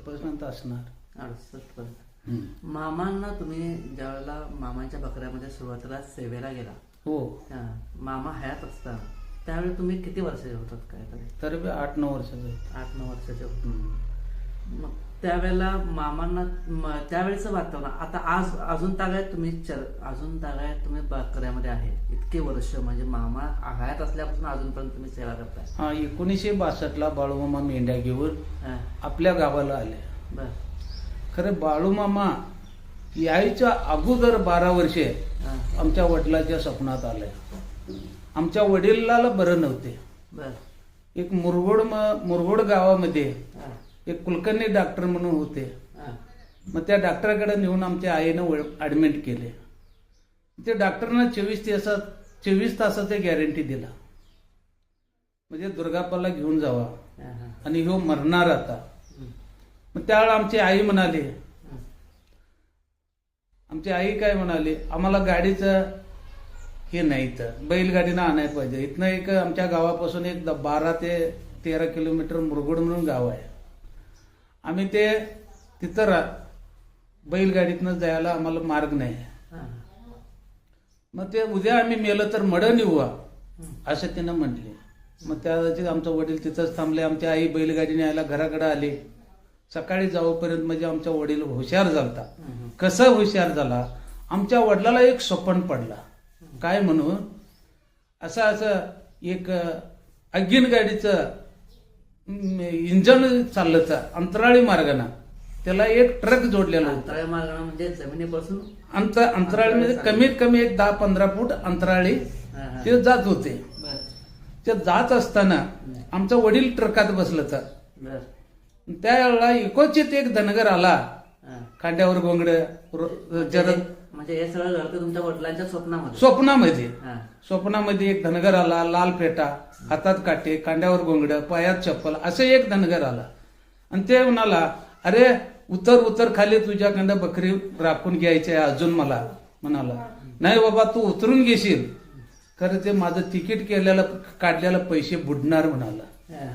68 असणार. 68 पर्यंत. मामांना तुम्ही ज्यावेळेला मामांच्या बकऱ्यामध्ये सुरुवातीला सेवेला गेला, हो, मामा हयात असताना त्यावेळी तुम्ही किती वर्षाचे होतात काय तरी 8-9 वर्षाचे. 8-9 वर्षाचे होते. मग त्यावेळेला मामांना त्यावेळेचं वातावरण आता आज अजून तागायत तुम्ही बकऱ्यामध्ये आहे इतके वर्ष, म्हणजे मामा हयात असल्यापासून अजूनपर्यंत तुम्ही सेवा करताय. हा, 1962 बाळूमामा मेंढ्या घेऊन आपल्या गावाला आले. बर. खरे बाळूमामा यायच्या अगोदर 12 वर्षे आमच्या वडिलांच्या स्वप्नात आले. आमच्या वडिलाला बरं नव्हते. बर. एक मुरगोड गावामध्ये एक कुलकर्णी डॉक्टर म्हणून होते. मग त्या डॉक्टरकडे नेऊन आमच्या आईनं ऍडमिट केले. ते डॉक्टरनं 24 तासाचा गॅरंटी दिला, म्हणजे दुर्गापाला घेऊन जावा आणि ह्यो मरणार आता. मग त्यावेळेला आमची आई म्हणाली, आमची आई काय म्हणाली, आम्हाला गाडीचं हे नाही तर बैलगाडीनं आणायला पाहिजे. इथनं एक आमच्या गावापासून एक 12 ते 13 किलोमीटर मुरगुड म्हणून गाव आहे. आम्ही ते तिथं बैलगाडीतनं जायला आम्हाला मार्ग नाही. मग ते उद्या आम्ही मेलं तर मड निवू असं तिनं म्हटले. मग त्या आमचं वडील तिथंच थांबले. आमची आई बैलगाडीने यायला घराकडे आली. सकाळी जाऊपर्यंत म्हणजे आमचा वडील हुशार झालता. कसं हुशार झाला, आमच्या वडिलाला एक स्वप्न पडला. काय म्हणून, असं एक अग्गिन गाडीचं इंजन चाललं अंतराळी मार्गाने, त्याला एक ट्रक जोडलेला होता. अंतराळी मार्गाने म्हणजे जमिनीपासून अंतराळी म्हणजे कमीत कमी एक 10-15 फूट अंतराळी ते जात होते. ते जात असताना आमचा वडील ट्रकात बसलं तर त्यावेळेला एकोचित एक धनगर आला, खांद्यावर घोंगड जरद. म्हणजे हे सगळं घडतं तुमच्या वडिलांच्या स्वप्नामध्ये एक धनगर आला, लाल फेटा, हातात काटे, कांड्यावर घोंगड, पायात चप्पल, असं एक धनगर आला. आणि ते म्हणाला, अरे उतर खाली, तुझ्याकडं बकरी राखून घ्यायची आहे अजून मला. म्हणाला, नाही बाबा तू उतरून घेशील, खरं ते माझं तिकीट काढलेलं पैसे बुडणार म्हणाला,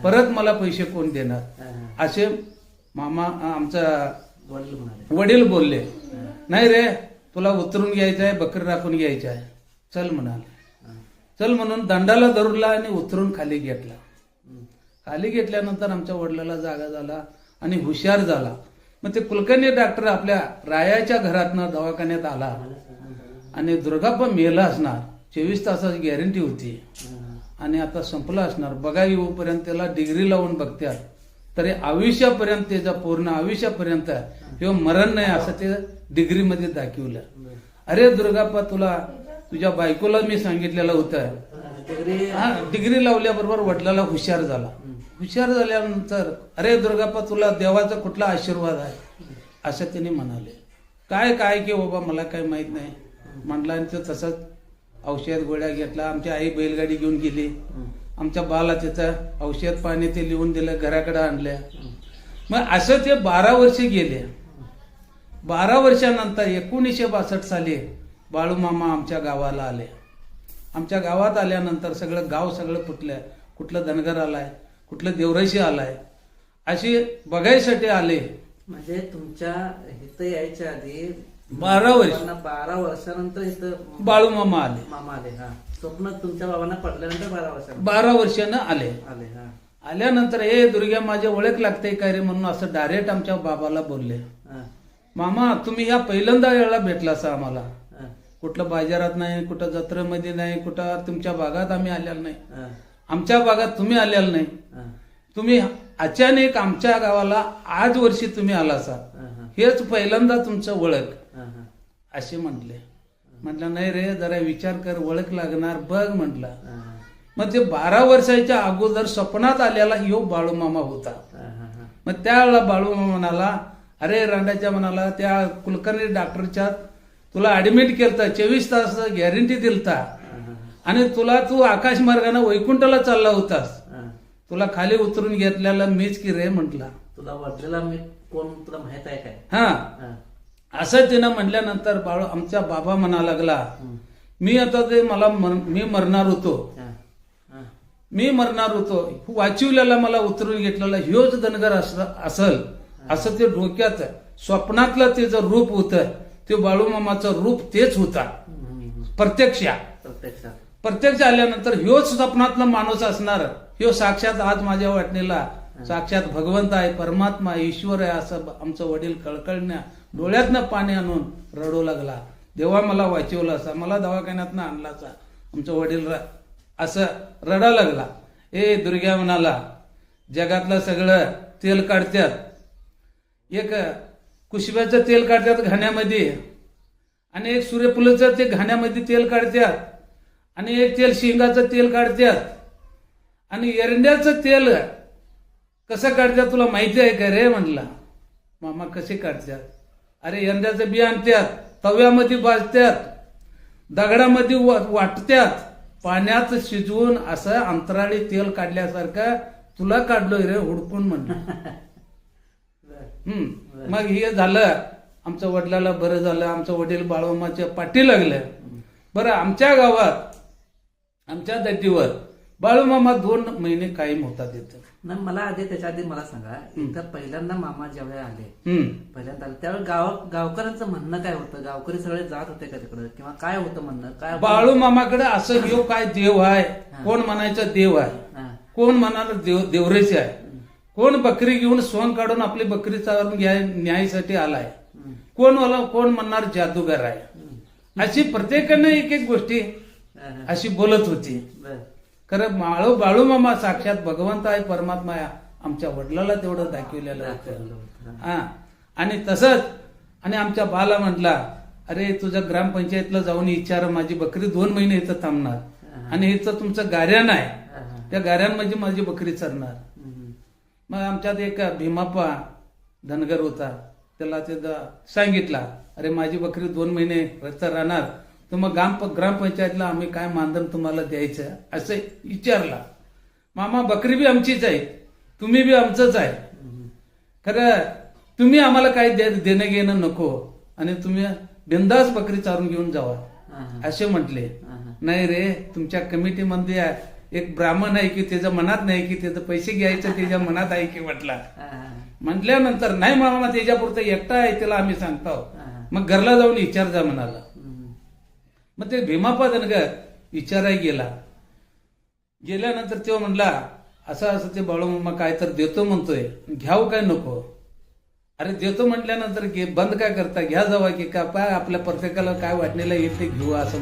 परत मला पैसे कोण देणार, असे मामा आमचा वडील बोलले. नाही रे, तुला उतरून घ्यायचं आहे, बकरी राखून घ्यायचं आहे, चल म्हणाले. चल म्हणून दंडाला धरला आणि उतरून खाली घेतला. खाली घेतल्यानंतर आमच्या वडिलाला जागा झाला आणि हुशार झाला. मग ते कुलकर्णी डॉक्टर आपल्या रायाच्या घरातनं दवाखान्यात आला आणि दुर्गाप्पा मेला असणार, 24 तासाची गॅरंटी होती आणि आता संपलं असणार. बघा येऊपर्यंत त्याला डिग्री लावून बघत्यात, तरी आयुष्यापर्यंत, त्याच्या पूर्ण आयुष्यापर्यंत किंवा मरण नाही असं ते डिग्रीमध्ये दाखवलं. अरे दुर्गाप्पा, तुझ्या बायकोला मी सांगितलेलं होतं. डिग्री लावल्याबरोबर वडिलाला हुशार झाला. हुशार झाल्यानंतर, अरे दुर्गाप्पा, तुला देवाचा कुठला आशीर्वाद आहे असं त्याने म्हणाले. काय की बाबा मला काय माहित नाही म्हटलं. आणि तो तसंच औषध गोळ्या घेतला. आमची आई बैलगाडी घेऊन गेली. आमच्या बाला त्याचं औषध पाणी ते लिहून दिलं, घराकडे आणल्या. मग असं ते 12 वर्ष गेले. 12 वर्षानंतर 1962 साली बाळूमामा आमच्या गावाला आले. आमच्या गावात आल्यानंतर सगळं गाव फुटलं. कुठलं धनगर आलाय, कुठलं देवरशी आलाय, अशी बघायसाठी आले. म्हणजे तुमच्या इथं यायच्या आधी 12 वर्षानंतर इथं बाळूमामा आले. मामा आले. स्वप्न तुमच्या बाबांना पडल्यानंतर 12 वर्षानं आले. आले. आल्यानंतर, हे दुर्ग्या माझी ओळख लागते काय रे म्हणून असं डायरेक्ट आमच्या बाबाला बोलले. मामा, तुम्ही ह्या पहिल्यांदा वेळेला भेटला असा आम्हाला, कुठलं बाजारात नाही, कुठं जत्रेमध्ये नाही, कुठं तुमच्या भागात आम्ही आलेला नाही, आमच्या भागात तुम्ही आलेला नाही. तुम्ही अचानक आमच्या गावाला आज वर्षी तुम्ही आला असा, हेच पहिल्यांदा तुमचं ओळख असे म्हटले. म्हटलं नाही रे, जरा विचार कर, ओळख लागणार बघ म्हटलं. मग ते 12 वर्षाच्या अगोदर स्वप्नात आलेला ह्यो बाळूमामा होता. मग त्यावेळेला बाळूमामा म्हणाला, अरे रांडाच्या म्हणाला, त्या कुलकर्णी डॉक्टरच्या तुला ऍडमिट केलता, 24 तास गॅरंटी दिलता आणि तू आकाश मार्गाने वैकुंठाला चालला होतास, तुला खाली उतरून घेतलेला मीच की रे म्हटला. तुला वाटलेला मी कोण तुला माहित आहे काय? असं तिनं म्हटल्यानंतर आमचा बाबा म्हणा लागला, मी आता ते मी मरणार होतो, वाचिवल्याला मला उतरून घेतलेला ह्योच धनगर असल असं ते डोक्यात स्वप्नातलं त्याचं रूप होतं. ते बाळूमामाचं रूप तेच होता प्रत्यक्ष प्रत्यक्षात आल्यानंतर ह्योच स्वप्नातला माणूस असणार. ह्यो साक्षात आज माझ्या वाटणीला साक्षात भगवंत आहे, परमात्मा आहे, ईश्वर आहे असं आमचं वडील कळकळण्या डोळ्यातनं पाणी आणून रडू लागला. देवा मला वाचवला असा, मला दवाखान्यातनं आणला असा. आमचं वडील असं रडा लागला. ए दुर्ग्या म्हणाला, जगातलं सगळं तेल काढत्यात, एक कुशब्याचं तेल काढतात घाण्यामध्ये, आणि एक सूर्यफुलाचं ते घाण्यामध्ये तेल काढतात, आणि एक तेल शेंगाचं तेल काढतात, आणि एरंड्याचं तेल कसं काढतात तुला माहिती आहे का रे म्हणला. मामा कसे काढतात? अरे एरंड्याचं बी आणतात, तव्यामध्ये भाजतात, दगडामध्ये वाटतात, पाण्यात शिजवून असं अंतराळी तेल काढल्यासारखं तुला काढलोय रे हुडकून म्हणलं. मग हे झालं. आमच्या वडिलाला बरं झालं. आमचं वडील बाळूमामाच्या पाठी लागलं. बरं, आमच्या गावात आमच्या दड्डीवर बाळूमामा 2 महिने कायम होता तिथं. नाही, मला आधी त्याच्या आधी मला सांगा, इथं पहिल्यांदा मामा ज्यावेळी आले, पहिल्यांदा आले त्यावेळी गावकऱ्यांचं म्हणणं काय होतं? गावकरी सगळे जात होते का तिकडं, किंवा काय होतं म्हणणं? काय बाळूमामाकडे असं घेऊ काय देव आहे, कोण म्हणायचं देव आहे, कोण म्हणाल देवरेचे आहे, कोण बकरी घेऊन सोंग काढून आपली बकरी चालून न्यायसाठी आलाय, कोण म्हणणार जादूगार आहे. अशी प्रत्येकानं एक एक गोष्टी अशी बोलत होती. खरं बाळूमामा साक्षात भगवंत आहे, परमात्मा आहे. आमच्या वडिलाला तेवढं दाखवलेलं होतं. आणि तसंच आणि आमच्या बाला म्हटला, अरे तुझं ग्रामपंचायतला जाऊन विचार, माझी बकरी 2 महिने इथं थांबणार, आणि इथं तुमचं गाऱ्यान आहे, त्या गाऱ्यांमध्ये माझी बकरी चरणार. मग आमच्यात एक भीमाप्पा धनगर होता, त्याला ते सांगितला, अरे माझी बकरी 2 महिने रस्ता राहणार, तर मग ग्रामपंचायतला आम्ही काय मानधन तुम्हाला द्यायचं असं विचारला. मामा बकरी बी आमचीच आहे, तुम्ही बी आमचंच आहे, खरं तुम्ही आम्हाला काय देणं घेणं नको, आणि तुम्ही बिंदास बकरी चारून घेऊन जावा असे म्हटले. नाही रे, तुमच्या कमिटीमध्ये एक ब्राह्मण आहे की त्याच्या मनात नाही की त्याचं पैसे घ्यायचं त्याच्या मनात आहे की म्हटला. म्हटल्यानंतर नाही मामा त्याच्यापुरतं एकटा आहे, त्याला आम्ही सांगतो, मग घरला जाऊन विचार जा म्हणाला. मग ते भीमाप्पा धनगर विचाराय गेल्यानंतर तो म्हणला, असं ते बाळूमामा काय तर देतो म्हणतोय, घ्याव काय नको. अरे देतो म्हटल्यानंतर बंद काय करता, घ्या जावा की का आपल्या प्रत्येकाला काय वाटणीला येते घेऊ असं